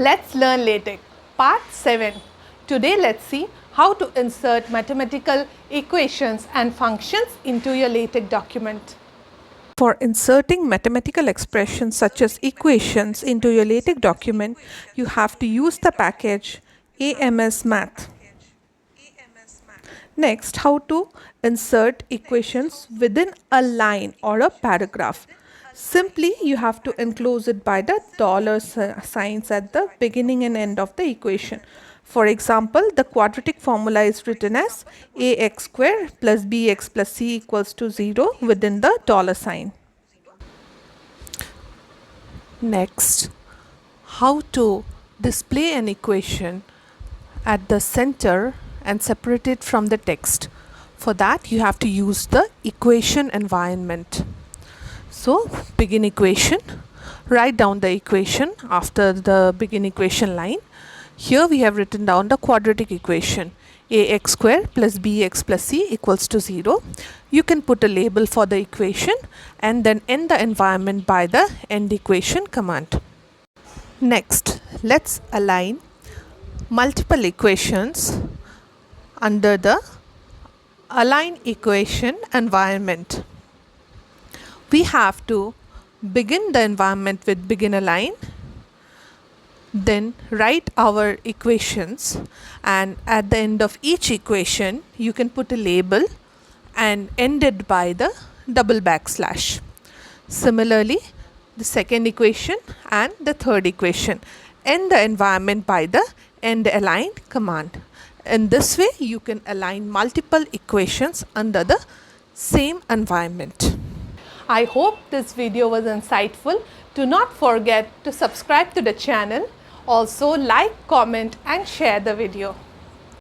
Let's learn LaTeX, part 7. Today let's see how to insert mathematical equations and functions into your LaTeX document. For inserting mathematical expressions such as equations into your LaTeX document, you have to use the package AMS Math. Next, how to insert equations within a line or a paragraph. Simply, you have to enclose it by the dollar signs at the beginning and end of the equation. For example, the quadratic formula is written as ax square plus bx plus c equals to 0 within the dollar sign. Next, how to display an equation at the center and separate it from the text. For that, you have to use the equation environment. So, begin equation, write down the equation after the begin equation line. Here we have written down the quadratic equation ax square plus bx plus c equals to 0. You can put a label for the equation and then end the environment by the end equation command. Next, let's align multiple equations under the align equation environment. We have to begin the environment with begin align, then write our equations, and at the end of each equation you can put a label and end it by the double backslash. Similarly, the second equation and the third equation, end the environment by the end align command. In this way, you can align multiple equations under the same environment. I hope this video was insightful. Do not forget to subscribe to the channel. Also like, comment and share the video.